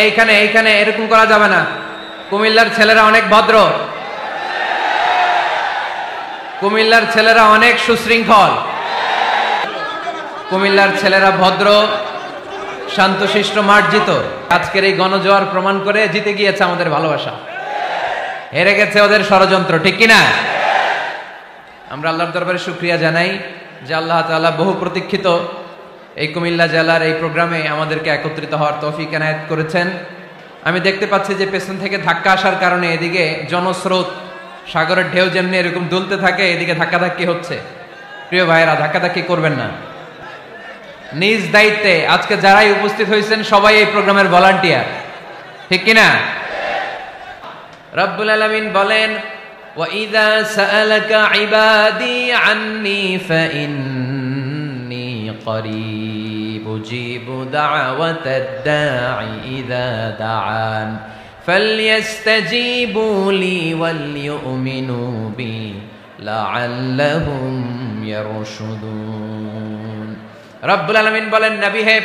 এইখানে এইখানে এরকম করা যাবে না। কুমিল্লার ছেলেরা অনেক ভদ্র, কুমিল্লার ছেলেরা অনেক সুশৃঙ্খল, কুমিল্লার ছেলেরা ভদ্র, শান্তশিষ্ট, মার্জিত। আজকের এই গণজোয়ার প্রমাণ করে জিতে গিয়েছে আমাদের ভালোবাসা, হেরে গেছে ওদের ষড়যন্ত্র, ঠিক কিনা? আমরা আল্লাহর দরবারে শুকরিয়া জানাই যে আল্লাহ তাআলা বহু প্রতীক্ষিত এই কুমিল্লা জেলার এই প্রোগ্রামে আমাদেরকে একত্রিত হওয়ার তৌফিক এনায়েত করেছেন। আমি দেখতে পাচ্ছি যে পেছন থেকে ধাক্কা আসার কারণে এদিকে জনস্রোত, সাগরের ঢেউ যেমনি এরকম দুলতে থাকে, এদিকে ধাক্কাধাক্কি হচ্ছে। প্রিয় ভাইয়েরা, ধাক্কাধাক্কি করবেন না। নিজ দায়িত্বে আজকে যারাই উপস্থিত হয়েছেন সবাই এই প্রোগ্রামের ভলান্টিয়ার, ঠিক কিনা? রব্বুল আলামিন বলেন, ওয়াইযা সাআলাকা ইবাদি আন্নী ফাইন্নী করিব উজিবু দাওয়াতাদ দাঈ ইযা দাআন ফালইস্তাজিবু লি ওয়াল ইউমিনু বি লাআল্লাহুম ইয়ারশুদুন। রব্বুল আলামিন বলেন, নবী হে,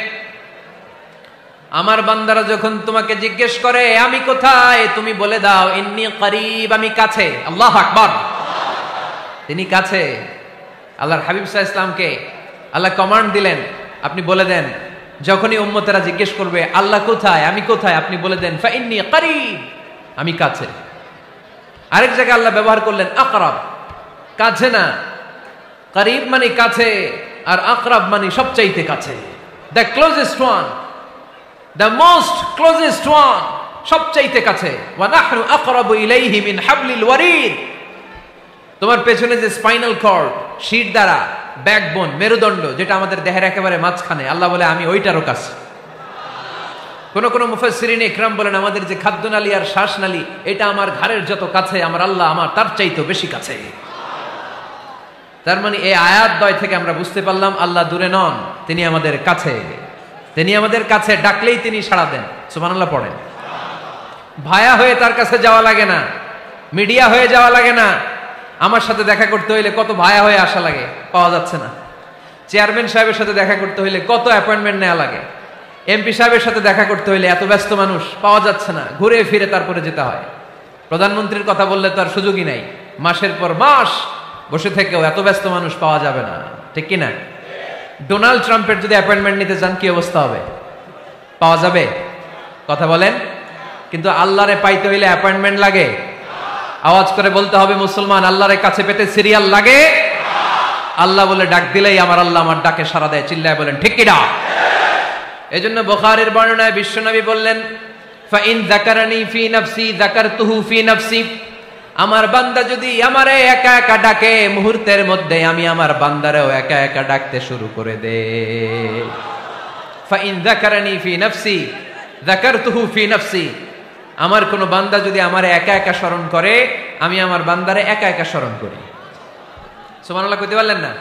আমার বান্দারা যখন তোমাকে জিজ্ঞেস করে আমি কোথায়, তুমি বলে দাও ইন্নী করিব, আমি কাছে। আল্লাহু আকবার, তিনি কাছে। আল্লাহর হাবিব সাল্লাল্লাহু আলাইহি ওয়াসাল্লামকে আল্লাহ কমান্ড দিলেন, আপনি বলে দেন যখনই উম্মতেরা জিজ্ঞেস করবে আল্লাহ কোথায়, আমি কোথায়, আপনি বলে দেন ফাইন্নী করিব, আমি কাছে। আরেক জায়গায় আল্লাহ ব্যবহার করলেন আকরাব, কাছে না। করিব মানে কাছে, আর আকরাব মানে সবচাইতে কাছে, the closest one, the most closest one, সবচাইতে কাছে। ওয়া নাহনু আকরাবু ইলাইহি মিন হাবলিল ওয়ারিদ। তোমার পেছনে যে স্পাইনাল কর্ড, শিরদাঁড়া, ব্যাকবোন, মেরুদণ্ড, যেটা আমাদের দেহের একেবারে মাঝখানে, আল্লাহ বলে আমি ওইটারও কাছে। কোন কোন মুফাসসিরিন ইকরাম বলেন আমাদের যে খাদ্যনালী আর শ্বাসনালী, এটা আমার ঘাড়ের যত কাছে, আমার আল্লাহ আমার তার চাইতেও বেশি কাছে। তার মানে এই আয়াত দ্বয় থেকে আমরা বুঝতে পারলাম আল্লাহ দূরে নন, তিনি আমাদের কাছে। তিনি আমাদের কাছে, ডাকলেই তিনি সাড়া দেন। সুবহানাল্লাহ পড়েন। ভায়া হয়ে তার কাছে যাওয়া লাগে না, মিডিয়া হয়ে যাওয়া লাগে না। আমার সাথে দেখা করতে হইলে কত ভায়া হয়ে আসা লাগে, পাওয়া যাচ্ছে না। চেয়ারম্যান সাহেবের সাথে দেখা করতে হইলে কত অ্যাপয়েন্টমেন্ট নেওয়া লাগে। এমপি সাহেবের সাথে দেখা করতে হইলে এত ব্যস্ত মানুষ, পাওয়া যাচ্ছে না, ঘুরে ফিরে তারপরে যেতে হয়। প্রধানমন্ত্রীর কথা বললে তো আর সুযোগই নাই, মাসের পর মাস বসে থেকেও এত ব্যস্ত মানুষ পাওয়া যাবে না, ঠিক কিনা? ডোনাল্ড ট্রাম্পের যদি অ্যাপয়েন্টমেন্ট নিতে চান কি অবস্থা হবে? পাওয়া যাবে? কথা বলেন। কিন্তু আল্লাহরে পাইতে হইলে অ্যাপয়েন্টমেন্ট লাগে। আওয়াজ করে বলতে হবে মুসলমান, আল্লাহরে কাছে পেতে সিরিয়াল লাগে। আল্লাহ বলে ডাক দিলেই আমার আল্লাহ আমার ডাকে সাড়া দেয়। চিল্লায় বলেন ঠিক কিনা? এজন্য বুখারীর বর্ণনায় বিশ্বনবী বললেন, ফাইন যাকারানি ফি নাফসি যাকারতুহু ফি নাফসি। আমার বান্দা যদি আমারে একা একা ডাকে, মুহূর্তের মধ্যে আমি আমার বান্দারেও একা একা ডাকতে শুরু করে দেই। ফাইন যাকারানি ফি নাফসি যাকারতুহু ফি নাফসি। আমার কোন বান্দা যদি আমারে একা একা স্মরণ করে, আমি আমার বান্দারে একা একা স্মরণ করি। সুবহানাল্লাহ কইতে পারলেন না?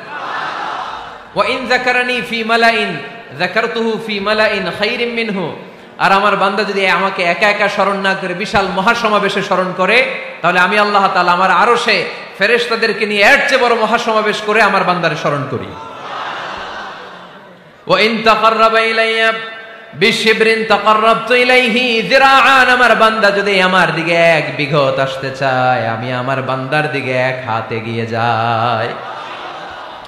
ওয়া ইন যাকারানি ফি মালাইন যাকারতুহু ফি মালাইন খায়রিম মিনহু। আর আমার বান্দা যদি আমাকে একা একা স্মরণ না করে বিশাল মহাসমাবেশে স্মরণ করে, তাহলে আমি আল্লাহ তাআলা আমার আরশে ফেরেশতাদেরকে নিয়ে এর চেয়ে বড় মহাসমাবেশ করে আমার বান্দারে স্মরণ করি। ওয়া ইন তাকাররাবা ইলাইয়া বিশিবরিন তাকাররাবতু ইলাইহি যিরাআন। আমার বান্দা যদি আমার দিকে এক বিঘত আসতে চায়, আমি আমার বান্দার দিকে এক হাত এগিয়ে যাই।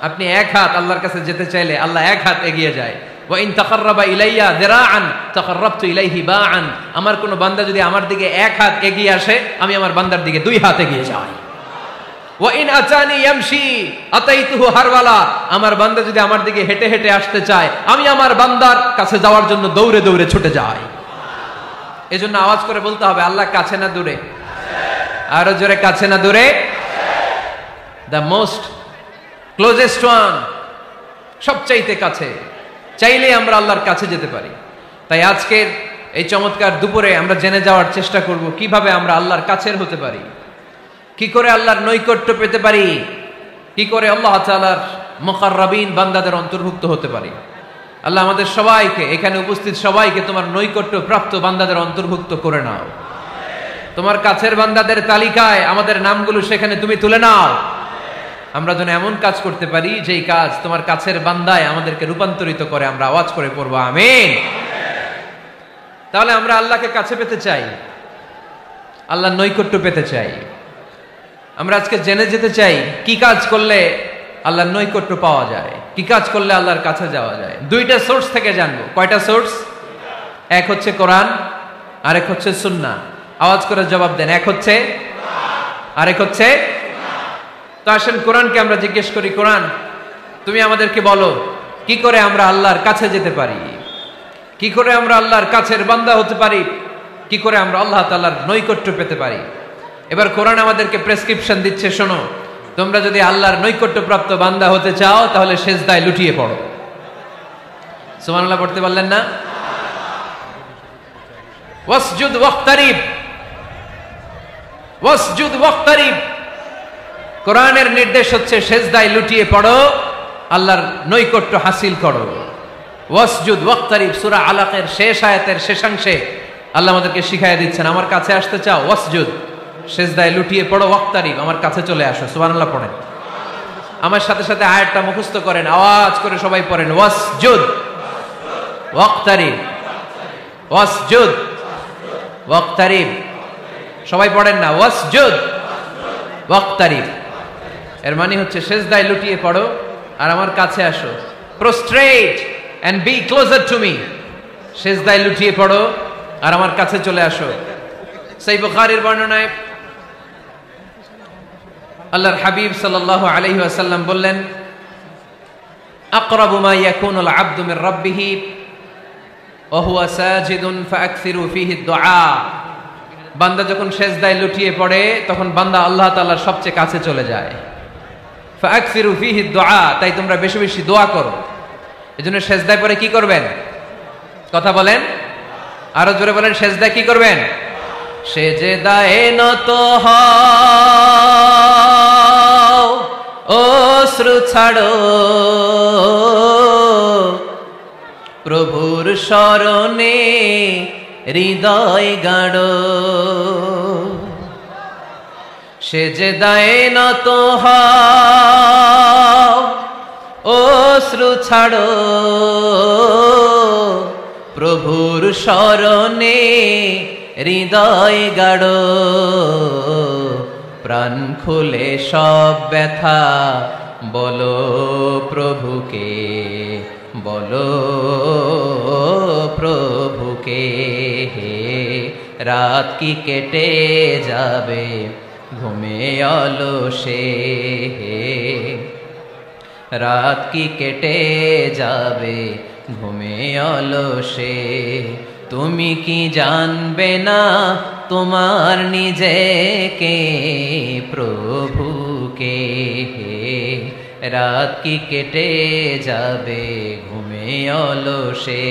আপনি এক হাত আল্লাহর কাছে যেতে চাইলে আল্লাহ এক হাত এগিয়ে যায়। ওয়া ইন তাকাররাবা ইলাইয়া যিরাআন তাকাররাবতু ইলাইহি বাআন। আমার কোন বান্দা যদি আমার দিকে এক হাত এগিয়ে আসে, আমি আমার বান্দার দিকে দুই হাত এগিয়ে যাই। ওয়া ইন আতানি ইয়ামশি আতাইতুহু হারওয়ালা। আমার বান্দা যদি আমার দিকে হেঁটে হেঁটে আসতে চায়, আমি আমার বান্দার কাছে যাওয়ার জন্য দৌড়ে দৌড়ে ছুটে যাই। এজন্য আওয়াজ করে বলতে হবে আল্লাহ কাছে না দূরে? আরো জোরে, কাছে না দূরে? দ্য মোস্ট ক্লোজেস্ট ওয়ান, সবচাইতে কাছে। চাইলে আমরা আল্লাহর কাছে যেতে পারি। তাই আজকের এই চমৎকার দুপুরে আমরা জেনে যাওয়ার চেষ্টা করব কিভাবে আমরা আল্লাহর কাছের হতে পারি, কি করে আল্লাহর নৈকট্য পেতে পারি, কি করে আল্লাহ তাআলার মুকাররাবিন বান্দাদের অন্তর্ভুক্ত হতে পারি। আল্লাহ আমাদের সবাইকে, এখানে উপস্থিত সবাইকে তোমার নৈকট্য প্রাপ্ত বান্দাদের অন্তর্ভুক্ত করে নাও। তোমার কাছের বান্দাদের তালিকায় আমাদের নামগুলো সেখানে তুমি তুলে নাও। আমরা যেন এমন কাজ করতে পারি যেই কাজ তোমার কাছের বান্দায় আমাদেরকে রূপান্তরিত করে। আমরা আওয়াজ করে পড়বো আমিন। তাহলে আমরা আল্লাহকে কাছে পেতে চাই, আল্লাহর নৈকট্য পেতে চাই। আমরা আজকে জেনে যেতে চাই কি কাজ করলে আল্লাহর নৈকট্য পাওয়া যায়, কি কাজ করলে আল্লাহর কাছে যাওয়া যায়। দুইটা সোর্স থেকে জানবো। কয়টা সোর্স? এক হচ্ছে কোরআন, আরেক হচ্ছে সুন্নাহ। আওয়াজ করে জবাব দেন, এক হচ্ছে, আরেক হচ্ছে। তো আসেন কোরআনকে আমরা জিজ্ঞেস করি, কোরআন তুমি আমাদেরকে বলো কি করে আমরা আল্লাহর কাছে যেতে পারি, কি করে আমরা আল্লাহর কাছের বান্দা হতে পারি, কি করে আমরা আল্লাহ তাআলার নৈকট্য পেতে পারি। এবার কোরআন আমাদেরকে প্রেসক্রিপশন দিচ্ছে, শোনো, তোমরা যদি আল্লাহর নৈকট্য প্রাপ্ত বান্দা হতে চাও তাহলে সিজদায় লুটিয়ে পড়ো। সুবহানাল্লাহ পড়তে পারলেন না? ওয়াসজুদ ওয়াক্তারিব, ওয়াসজুদ ওয়াক্তারিব। কোরআনের নির্দেশ হচ্ছে সিজদায় লুটিয়ে পড়ো, আল্লাহর নৈকট্য হাসিল করো। ওয়াসজুদ ওয়াক্তারিব সূরা আলাকের শেষ আয়াতের শেষাংশে আল্লাহ আমাদেরকে শিখাইয়া দিচ্ছেন, আমার কাছে আসতে চাও, ওয়াসজুদ, সিজদায় লুটিয়ে পড়ো, ওয়াক্তারিব, আমার কাছে চলে আসো। সুবহানাল্লাহ পড়েন। আমার সাথে সাথে আয়াতটা মুখস্থ করেন, আওয়াজ করে সবাই পড়েন, ওয়াসজুদ ওয়াক্তারিব, ওয়াসজুদ ওয়াক্তারিব। সবাই পড়েন না, ওয়াসজুদ ওয়াক্তারিব। এর মানে হচ্ছে সিজদায় লুটিয়ে পড়ো আর আমার কাছে আসো। Prostrate and be closer to me. সিজদায় লুটিয়ে পড়ো আর আমার কাছে চলে আসো। সহিহ বুখারীর বর্ণনায় আল্লাহর হাবিব সাল্লাল্লাহু আলাইহি ওয়াসাল্লাম বললেন, আকরাবু মা ইয়াকুনুল আবদু মির রাব্বিহি ওয়া হুয়া সাজিদুন ফাআকসিরু ফীহি দুআ। বান্দা যখন সিজদায় লুটিয়ে পড়ে তখন বান্দা আল্লাহ তাআলার সবচেয়ে কাছে চলে যায়। ফাআকসিরু ফীহি দুআ, তাই তোমরা বেশি বেশি দোয়া করো। এজন্য সিজদায় পড়ে কি করবেন? কথা বলেন, আরো জোরে বলেন, সিজদায় কি করবেন? সিজদায়ে নত হও, অশ্রু ছাড়ো, প্রভুর শরণে হৃদয় গাড়ো। সিজদায়ে নত হও, অশ্রু ছাড়ো, প্রভুর শরণে হৃদয় গাড়ো। প্রাণ খুলে সব ব্যথা বলো প্রভুকে, বলো প্রভুকে। রাত কি কেটে যাবে ঘুমে অলসে, রাত কি কেটে যাবে ঘুমে অলসে। তুমি কি জানবে না তোমার নিজেকে প্রভুকে, রাত কি কেটে যাবে ঘুমে অলসে।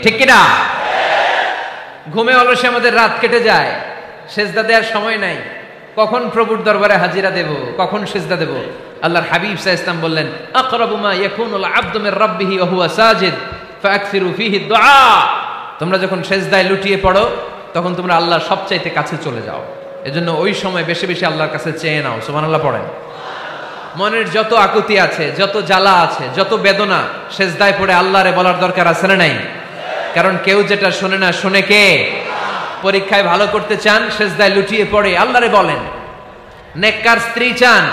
ঠিক কিনা? ঘুমে অলসে আমাদের রাত কেটে যায়, সিজদা দেওয়ার সময় নাই। কখন প্রভুর দরবারে হাজিরা দেব, কখন সিজদা দেব? আল্লাহর হাবিব সাল্লাল্লাহু আলাইহি ওয়াসাল্লাম বললেন, আকরাবু মা ইয়াকুনুল আবদু মির রাব্বিহি ওয়া হুয়া সাজিদ ফাআকসিরু ফীহি দুআ। তোমরা যখন সিজদায় লুটিয়ে পড়ো তখন তোমরা আল্লাহর সবচাইতে কাছে চলে যাও। এজন্য ওই সময় বেশি বেশি আল্লাহর কাছে চেয়ে নাও। সুবহানাল্লাহ পড়েন। মনের যত আকুতি আছে, যত জ্বালা আছে, যত বেদনা, সিজদায় পড়ে আল্লাহরে বলার দরকার আছে না নাই? কারণ কেউ যেটা শোনে না, শোনে কে? পরীক্ষায় ভালো করতে চান, সিজদায় লুটিয়ে পড়ে আল্লাহরে বলেন। নেককার স্ত্রী চান,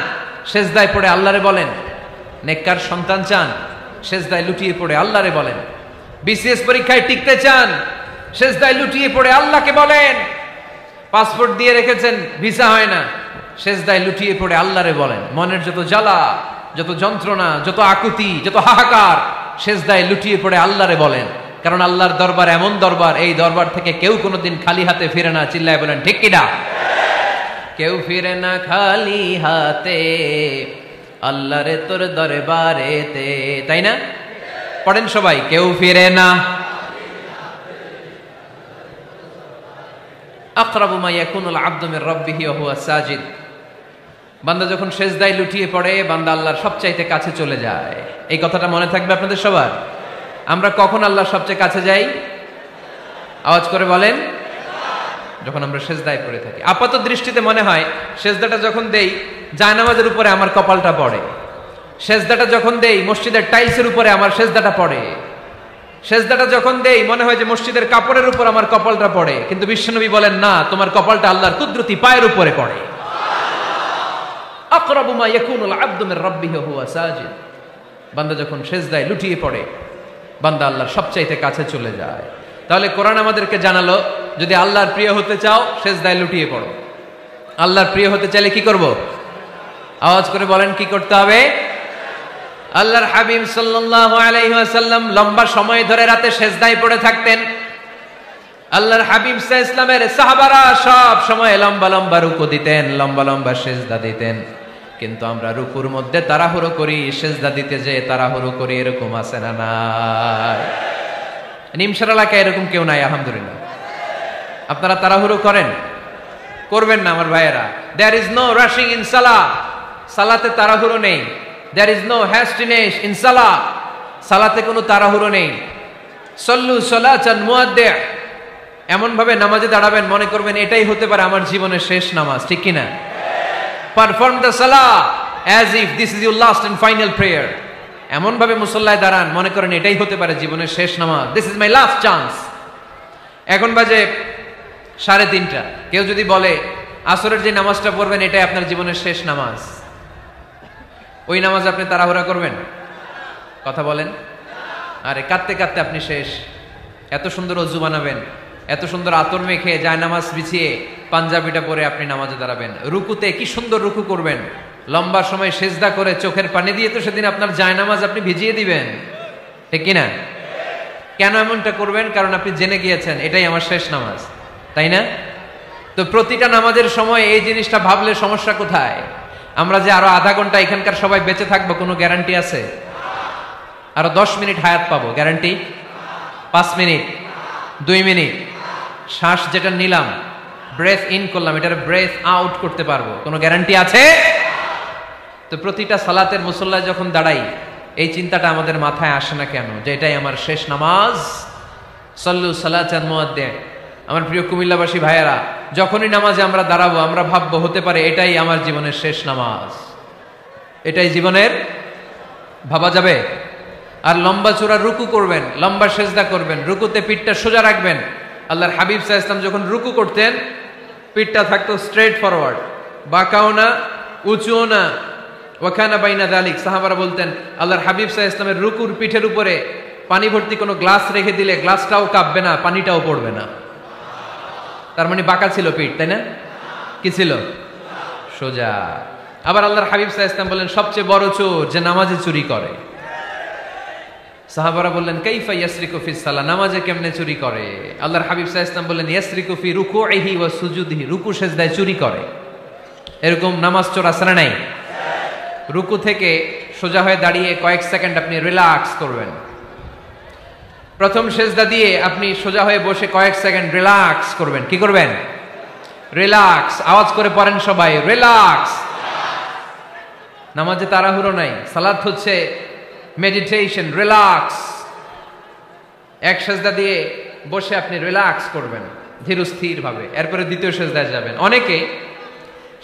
সিজদায় পড়ে আল্লাহরে বলেন। নেককার সন্তান চান, সিজদায় লুটিয়ে পড়ে আল্লাহরে বলেন। বিসিএস পরীক্ষায় টিকতে চান, সিজদায় লুটিয়ে পড়ে আল্লাহকে বলেন। পাসপোর্ট দিয়ে রেখেছেন, ভিসা হয় না, সিজদায় লুটিয়ে পড়ে আল্লাহরে বলেন। মনের যত জ্বালা, যত যন্ত্রণা, যত আকুতি, যত হাহাকার, সিজদায় লুটিয়ে পড়ে আল্লাহরে বলেন। কারণ আল্লাহর দরবার এমন দরবার, এই দরবার থেকে কেউ কোনোদিন খালি হাতে ফিরে না। চিল্লায় বলেন ঠিক কিনা? কেউ ফিরে না খালি হাতে আল্লাহরে তোর দরবারেতে, তাই না? পড়েন সবাই, কেউ ফিরে না। আকরাবু মা ইয়াকুনুল আবদু মির রাব্বিহি ওয়া হুয়া সাজিদ। বান্দা যখন সিজদায় লুটিয়ে পড়ে বান্দা আল্লাহর সবচাইতে কাছে চলে যায়। এই কথাটা মনে থাকবে আপনাদের সবার। আমরা কখন আল্লাহর সবচেয়ে কাছে যাই? আওয়াজ করে বলেন, যখন আমরা সিজদায় পড়ে থাকি। আপাত দৃষ্টিতে মনে হয় সিজদাটা যখন দেই জায়নামাজের উপরে আমার কপালটা পড়ে, সিজদাটা যখন দেই মসজিদের টাইলসের উপরে আমার সিজদাটা পড়ে। সেজদাটা যখন দেই মনে হয় যে মসজিদের কাপড়ের উপর আমার কপালটা পড়ে, কিন্তু বিশ্বনবী বলেন না, তোমার কপালটা আল্লাহর কুদরতি পায়ের উপরে পড়ে। আকরাবু মা ইয়াকুনুল আবদু মির রাব্বিহি ওয়া হুয়া সাজিদ। বান্দা যখন সেজদায় লুটিয়ে পড়ে, বান্দা আল্লাহর সবচাইতে কাছে চলে যায়। তাহলে কোরআন আমাদেরকে জানালো, যদি আল্লাহর প্রিয় হতে চাও সেজদায় লুটিয়ে পড়ো। আল্লাহর প্রিয় হতে চাইলে কি করব? আওয়াজ করে বলেন কি করতে হবে? আল্লাহর হাবিব সাল্লাল্লাহু আলাইহি ওয়াসাল্লাম লম্বা সময় ধরে রাতে সেজদায় পড়ে থাকতেন। আল্লাহর হাবিব সাল্লাল্লাহু আলাইহি ওয়াসাল্লামের সাহাবারা সব সময় লম্বা লম্বা রুকু দিতেন, লম্বা লম্বা সেজদা দিতেন। কিন্তু আমরা রুকুর মধ্যে তাড়াহুড়ো করি, সেজদা দিতে যে তাড়াহুড়ো করি, এরকম আছে না নাই? নিমসার এলাকায় এরকম কেউ নাই আলহামদুলিল্লাহ। আপনারা তাড়াহুড়ো করেন? করবেন না আমার ভাইয়েরা। There is no rushing in সালাহ। সালাতে তাড়াহুড়ো নেই। There is no hastiness in সালাহ। সালাতে কোনো তাড়াহুড়ো নেই। সল্লু সালাতান মুআদ্দি'। এমন ভাবে নামাজে দাঁড়াবেন মনে করবেন এটাই হতে পারে আমার জীবনের শেষ নামাজ, ঠিক কি না? পারফর্ম দ্য সালাহ as if this is your last and final prayer. এমন ভাবে মুসল্লায় দাঁড়ান মনে করেন এটাই হতে পারে জীবনের শেষ নামাজ। This is my last chance. এখন বাজে 3:30। কেউ যদি বলে আসরের যে নামাজটা পড়বেন এটাই আপনার জীবনের শেষ নামাজ, ওই নামাজ আপনি তাড়াহুড়া করবেন? কথা বলেন। আরে কাঁদতে কাঁদতে আপনি শেষ। এত সুন্দর অজু বানাবেন, এত সুন্দর আতর মেখে জায়নামাজ বিছিয়ে পাঞ্জাবিটা পরে আপনি নামাজে দাঁড়াবেন। রুকুতে কি সুন্দর রুকু করবেন, লম্বা সময় সেজদা করে চোখের পানি দিয়ে তো সেদিন আপনার জায়নামাজ আপনি ভিজিয়ে দিবেন, ঠিক কিনা? কেন এমনটা করবেন? কারণ আপনি জেনে গিয়েছেন এটাই আমার শেষ নামাজ, তাই না? তো প্রতিটা নামাজের সময় এই জিনিসটা ভাবলে সমস্যা কোথায়? আমরা যে আরো আধা ঘন্টা এখানকার সবাই বেঁচে থাকবো কোনো গ্যারান্টি আছে? আরো 10 মিনিট হায়াত পাবো, গ্যারান্টি? 5 মিনিট, 2 মিনিট, শ্বাস যেটা নিলাম, ব্রেথ ইন করলাম, এটার ব্রেথ আউট করতে পারবো, কোনো গ্যারান্টি আছে? তো প্রতিটা সালাতের মুসল্লায় যখন দাঁড়াই এই চিন্তাটা আমাদের মাথায় আসে না কেন যে এটাই আমার শেষ নামাজ? সল্লু সালাতান মুআদ্দি'। আমার প্রিয় কুমিল্লাবাসী ভাইয়েরা, যখনই নামাজে আমরা দাঁড়াবো আমরা ভাববো হতে পারে এটাই আমার জীবনের শেষ নামাজ। এটাই জীবনের, ভাবা যাবে? আর লম্বা চূড়া রুকু করবেন, লম্বা সেজদা করবেন, রুকুতে পিঠটা সোজা রাখবেন। আল্লাহর হাবিব সাল্লাল্লাহু আলাইহি ওয়াসাল্লাম যখন রুকু করতেন পিঠটা থাকতো স্ট্রেট ফরওয়ার্ড, বাঁকাও না উঁচুও না। ওয়াকানা বাইনা যালিক। সাহাবারা বলতেন আল্লাহর হাবিব সাল্লাল্লাহু আলাইহি ওয়াসাল্লামের রুকুর পিঠের উপরে পানি ভর্তি কোনো গ্লাস রেখে দিলে গ্লাসটাও কাঁপবে না, পানিটাও পড়বে না। তার মানে বাঁকা ছিল পিঠ, তাই না? কি ছিল? সোজা। আবার আল্লাহর হাবিব সাল্লাল্লাহু আলাইহি ওয়াসাল্লাম বললেন সবচেয়ে বড় চোর যে নামাজে চুরি করে। সাহাবারা বললেন কাইফা ইয়াসরিকু ফিস সালাহ, নামাজে কেমনে চুরি করে? আল্লাহর হাবিব সাল্লাল্লাহু আলাইহি ওয়াসাল্লাম বললেন ইয়াসরিকু ফি রুকুইহি ওয়া সুজুদিহি, রুকু সেজদায় চুরি করে। এরকম নামাজ চোর আছে না নাই? রুকু থেকে সোজা হয়ে দাঁড়িয়ে কয়েক সেকেন্ড আপনি রিল্যাক্স করবেন। প্রথম সেজদা দিয়ে আপনি সোজা হয়ে বসে কয়েক সেকেন্ড রিল্যাক্স করবেন। কি করবেন? রিল্যাক্স। আওয়াজ করে পড়েন সবাই, রিল্যাক্স। নামাজে তাড়াহুড়ো নাই, সালাত হচ্ছে মেডিটেশন, রিল্যাক্স। এক সেজদা দিয়ে বসে আপনি রিল্যাক্স করবেন ধীর স্থির ভাবে, এরপরে দ্বিতীয় সেজদায় যাবেন। অনেকে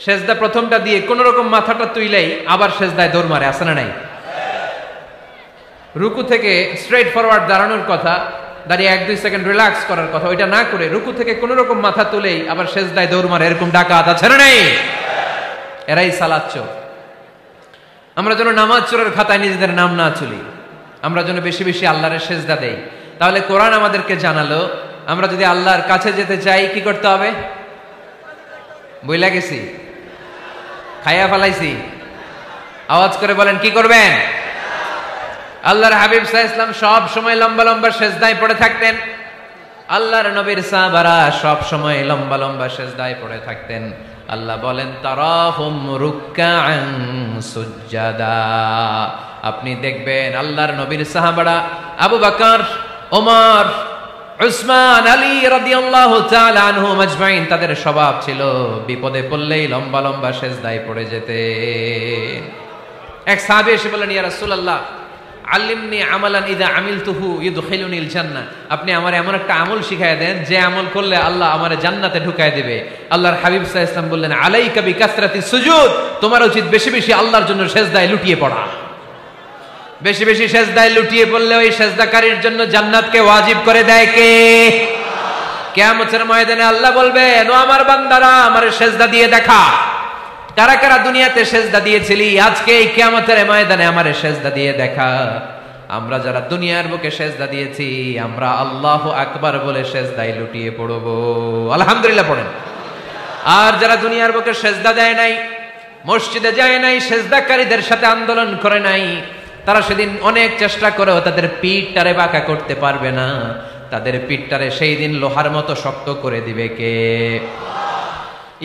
সেজদা প্রথমটা দিয়ে কোন রকম মাথাটা তুইলেই আবার সেজদায় দৌড় মারে, আছে না নাই? রুকু থেকে স্ট্রেট ফরওয়ার্ড দাঁড়ানোর কথা, দাঁড়িয়ে 1-2 সেকেন্ড রিল্যাক্স করার কথা, ওইটা না করে রুকু থেকে কোন রকম মাথা তুলেই আবার সেজদায় দৌড় মারে, এরকম ডাকাত আছে না নাই? এরাই সালাত চোর। আমরা যেন নামাজ চোরের খাতায় নিজেদের নাম না তুলি, আমরা যেন বেশি বেশি আল্লাহর সেজদা দেই। তাহলে কোরআন আমাদেরকে জানালো আমরা যদি আল্লাহর কাছে যেতে চাই কি করতে হবে? বইলা গেছি? খাইয়া ফেলাইছি? আওয়াজ করে বলেন কি করবেন? আল্লাহর হাবিব সাল্লাল্লাহু আলাইহি ওয়াসাল্লাম সব সময় লম্বা লম্বা সেজদায় পড়ে থাকতেন। আল্লাহর নবীর সাহাবারা সব সময় লম্বা লম্বা সেজদায় পড়ে থাকতেন। আল্লাহ বলেন তারাহুম রুকআন সুজদা। আপনি দেখবেন আল্লাহর নবীর সাহাবারা আবু বকর, ওমর, উসমান, আলী রাদিয়াল্লাহু তাআলা আনহুম আজমাইন, তাদের স্বভাব ছিল বিপদে পড়লেই লম্বা লম্বা সেজদায় পড়ে যেতেন। এক সাহাবী এসে বললেন ইয়া রাসূলুল্লাহ আল্লিমনি আমালান ইযা আমিলতুহু ইদখিলুনিল জান্নাহ, আপনি আমার এমন একটা আমল শিখায় দেন যে আমল করলে আল্লাহ আমারে জান্নাতে ঢুকায় দিবে। আল্লাহর হাবিব সাল্লাল্লাহু আলাইহি ওয়াসাল্লাম বললেন আলাইকা বিকাসরাতিস সুজুদ, তোমার উচিত বেশি বেশি আল্লাহর জন্য সেজদায় লুটিয়ে পড়া। বেশি বেশি সেজদায় লুটিয়ে পড়লে ওই সেজদাকারীর জন্য জান্নাতকে ওয়াজিব করে দেয় কে? কিয়ামতের ময়দানে আল্লাহ বলবেন, ও আমার বান্দারা, আমারে সেজদা দিয়ে দেখা। কারা কারা দুনিয়াতে সেজদা দিয়েছিলি, আজকে এই কিয়ামতের ময়দানে আমারে সেজদা দিয়ে দেখা। আমরা যারা দুনিয়ার বুকে সেজদা দিয়েছি, আমরা আল্লাহু আকবার বলে সেজদায় লুটিয়ে পড়বো। আলহামদুলিল্লাহ পড়েন। আর যারা দুনিয়ার বুকে সেজদা দেয় নাই, মসজিদে যায় নাই, সেজদাকারীদের সাথে আন্দোলন করে নাই, তারা সেদিন অনেক চেষ্টা করেও তাদের পিঠটারে বাঁকা করতে পারবে না। তাদের পিঠটারে সেই দিন লোহার মতো শক্ত করে দিবে কে?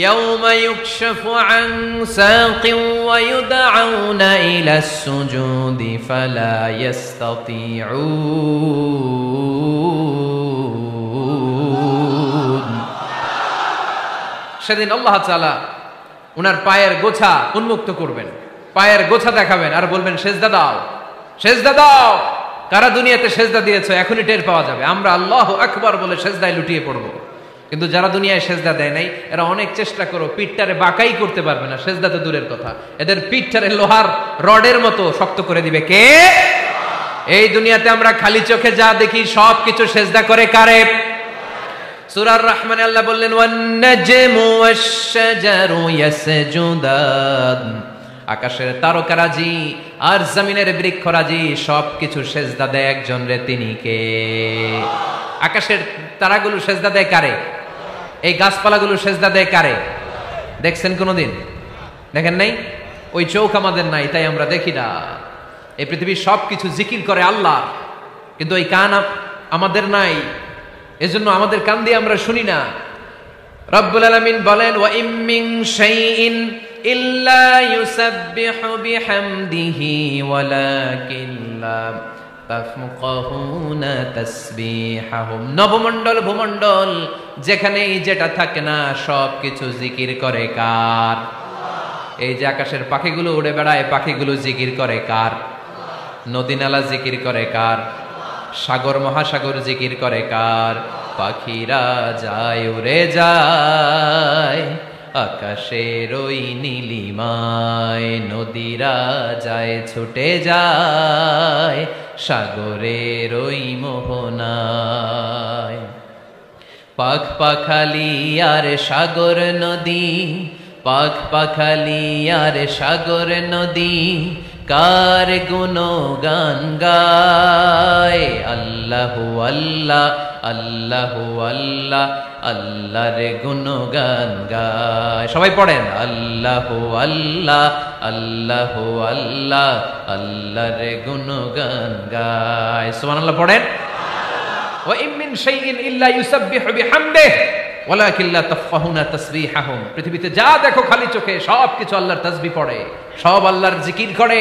ইয়াউমা ইউকশাফু আন সাকিন ওয়া ইউদআউনা ইলাস সুজুদি ফালা ইস্তাতিউন। সেদিন আল্লাহ তাআলা উনার পায়ের গোছা উন্মুক্ত করবেন, পায়ের গোছা দেখাবেন আর বলবেন, সেজদা দাও, সেজদা দাও। কারা দুনিয়াতে সেজদা দিয়েছো এখনই টের পাওয়া যাবে। আমরা আল্লাহু আকবার বলে সেজদায় লুটিয়ে পড়বো। কিন্তু যারা দুনিয়ায় সেজদা দেয় নাই, এরা অনেক চেষ্টা করো, পিঠটারে বাঁকাই করতে পারবে না। সেজদা তো দূরের কথা, এদের পিঠটারে লোহার রডের মতো শক্ত করে দিবে কে? এই দুনিয়াতে আমরা খালি চোখে যা দেখি সব কিছু সেজদা করে কারে? সূরা আর-রহমানে আল্লাহ বললেন, ওয়ান নাজমু ওয়াশ-শাজারু ইয়াসজুদান। আকাশের তারকারাজি আর জমিনের বৃক্ষরাজি সবকিছু সেজদা দেয় একজন রে, তিনি কে? আকাশের তারাগুলো সেজদা দেয় কারে? এই গাছপালাগুলো সেজদা দেয় কারে? দেখছেন কোনোদিন? দেখেন নাই? ওই চোখ আমাদের নাই, তাই আমরা দেখি না। এই পৃথিবীর সবকিছু জিকির করে আল্লাহ, কিন্তু ওই কান আমাদের নাই, এজন্য আমাদের কান দিয়ে আমরা শুনি না। রব্বুল আলামিন বলেন, ওয়া ইম মিন শাইইন ইল্লা ইউসাব্বিহু বিহামদিহি ওয়ালাকিন লা তাফকাহুনা তাসবিহাহুম। নবমণ্ডল ভূমণ্ডল যেখানেই যেটা থাকে না, সবকিছু জিকির করে কার? এই যে আকাশের পাখিগুলো উড়ে বেড়ায়, পাখিগুলো জিকির করে কার? নদী নালা জিকির করে কার? সাগর মহাসাগর জিকির করে কার? পাখিরা যায় উড়ে যায় আকাশের ওই নীলিমায়, নদীরা যায় ছুটে যায় সাগরের ওই মোহনায়। পাখ পাখালি আর সাগর নদী, পাখ পাখালি আর সাগর নদী, কার গুণগান গায়? আল্লাহু আল্লাহ, আল্লাহু আল্লাহ, আল্লাহর গুণগান গায়। সবাই পড়েন, আল্লাহু আল্লাহ, আল্লাহু আল্লাহ, আল্লাহর গুণগান গায়। সুবহানাল্লাহ পড়েন। ওয়া ইম মিন শাইইন ইল্লা ইউসাব্বিহু বিহামদিহি ওয়ালাকিন লা তাফকাহুনা তাসবিহাহুম। পৃথিবীতে যা দেখো খালি চোখে সব কিছু আল্লাহর তাসবিহ পড়ে, সব আল্লাহর জিকির করে,